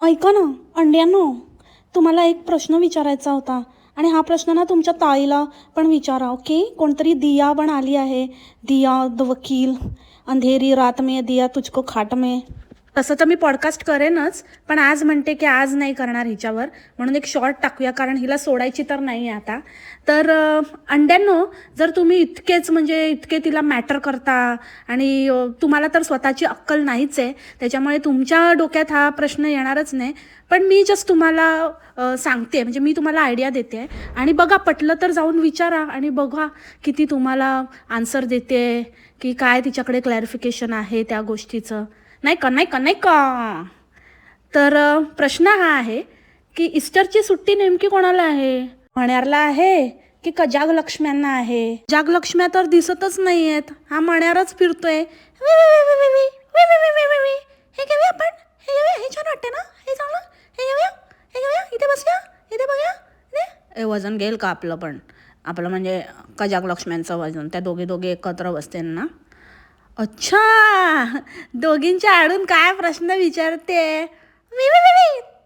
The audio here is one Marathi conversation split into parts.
ऐका ना अंड्यांनो, तुम्हाला एक प्रश्न विचारायचा होता आणि हा प्रश्न ना तुमच्या ताईला पण विचारा. ओके, कोणतरी दिया पण आली आहे. दिया द वकील, अंधेरी रात में दिया तुझको खाट में. तसं तर मी पॉडकास्ट करेनच, पण आज म्हणते की आज नाही करणार हिच्यावर, म्हणून एक शॉर्ट टाकूया, कारण हिला सोडायची तर नाही आहे आता. तर अंड्यांनो, जर तुम्ही इतकेच म्हणजे इतके तिला मॅटर करता आणि तुम्हाला तर स्वतःची अक्कल नाहीच आहे, त्याच्यामुळे तुमच्या डोक्यात हा प्रश्न येणारच नाही. पण मी जस्ट तुम्हाला सांगते, म्हणजे मी तुम्हाला आयडिया देते आणि बघा पटलं तर जाऊन विचारा आणि बघा किती तुम्हाला आन्सर देते की काय तिच्याकडे क्लॅरिफिकेशन आहे त्या गोष्टीचं. नाही का नाही का नाही का. तर प्रश्न हा आहे की ईस्टरची सुट्टी नेमकी कोणाला आहे? मण्यारला आहे की जागलक्ष्म्यांना आहे? जागलक्ष्म्या तर दिसतच नाही आहेत, हा मण्यारच फिरतोय. हे घेऊया आपण, हे घेऊया, हे छान वाटते ना, हे चांगलं, हे घेऊया, हे घेऊया, इथे बसूया, इथे बघूया. हे वजन घेईल का आपलं? पण आपलं म्हणजे जागलक्ष्म्यांचं वजन, त्या दोघे एकत्र बसते ना. अच्छा, दोघींच्या आडून काय प्रश्न विचारते.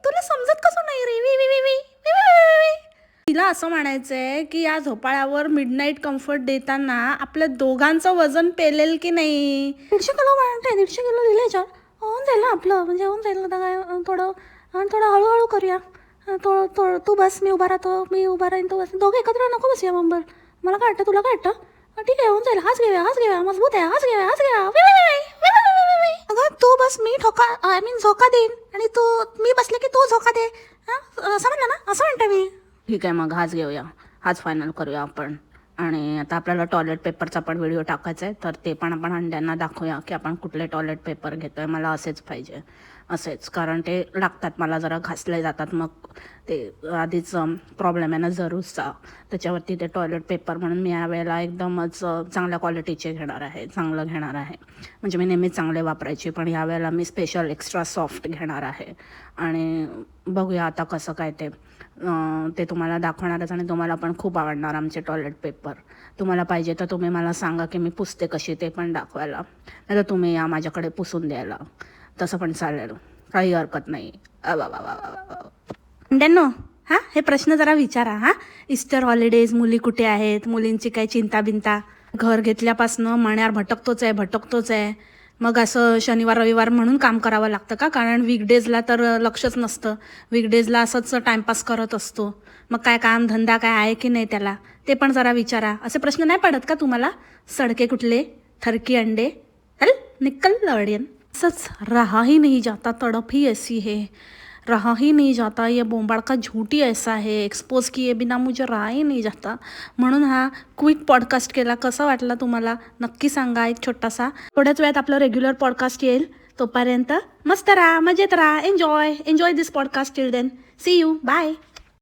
तुला समजत कसं नाही रे? तिला असं म्हणायचंय की या झोपाळ्यावर मिडनाईट कम्फर्ट देताना आपल्या दोघांचं वजन पेलेल की नाही. 150 किलो म्हणते, 150 किलो दिले होऊन जाईल ना आपलं, म्हणजे होऊन जाईल ना. काय थोडं हळूहळू करूया. थोडं तू बस, मी उभा राहतो, मी उभा राहीन, तू बस, दोघे एकत्र नको बसूया मंबर. मला काय वाटतं, तुला काय वाटतं? ठीक आहे, होऊन जाईल. हाच घेऊया, मजबूत आहे, हाच घेऊया. अगं तू बस, मी झोका देईन आणि मी बसले की तू झोका दे. असं म्हणलं ना, असं म्हणते मी. ठीक आहे, मग हाच घेऊया, हाच फायनल करूया आपण. आणि आता आपल्याला टॉयलेट पेपरचा पण व्हिडिओ टाकायचा आहे, तर ते पण आपण अंड्यांना दाखवूया की आपण कुठले टॉयलेट पेपर घेतोय. मला असेच पाहिजे, असेच, कारण ते लागतात मला, जरा घासले जातात. मग ते आधीच प्रॉब्लेम आहे ना जरूरचा, त्याच्यावरती ते टॉयलेट पेपर. म्हणून मी यावेळेला एकदमच चांगल्या क्वालिटीचे घेणार आहे, चांगलं घेणार आहे. म्हणजे मी नेहमीच चांगले वापरायचे, पण यावेळेला मी स्पेशल एक्स्ट्रा सॉफ्ट घेणार आहे. आणि बघूया आता कसं काय ते तुम्हाला दाखवणारच. आणि तुम्हाला पण खूप आवडणार आमचे टॉयलेट पेपर. तुम्हाला पाहिजे तर तुम्ही मला सांगा की मी पुसते कशी, ते पण दाखवायला. नाही तर तुम्ही या माझ्याकडे पुसून द्यायला, तसं पण चालेल, काही हरकत नाही. अंड्यांनो, हां हे प्रश्न जरा विचारा. हां, ईस्टर हॉलिडेज, मुली कुठे आहेत, मुलींची काय चिंता बिंता. घर घेतल्यापासनं मण्यार भटकतोच आहे. मग असं शनिवार रविवार म्हणून काम करावं लागतं का? कारण वीकडेजला तर लक्षच नसतं, वीकडेजला असंच टाईमपास करत असतो. मग काय काम धंदा काय आहे की नाही त्याला, ते पण जरा विचारा. असे प्रश्न नाही पडत का तुम्हाला? सडके कुठले, थरकी अंडे, चल निकल लवडियन. सच रहा ही नहीं जाता, तड़प ही ऐसी है, रहा ही नहीं जाता, ये बोंबाड़ का झूठ ही ऐसा है, एक्सपोज किए बिना मुझे रहा ही नहीं जाता. म्हणून हा क्विक पॉडकास्ट केला. कसा वाटला तुम्हाला नक्की सांगा. एक छोटासा, थोड्याच वेळात आपलं रेग्युलर पॉडकास्ट येईल. तोपर्यंत मस्त राहा, मजेत राहा, enjoy this podcast. Till then, see you, bye.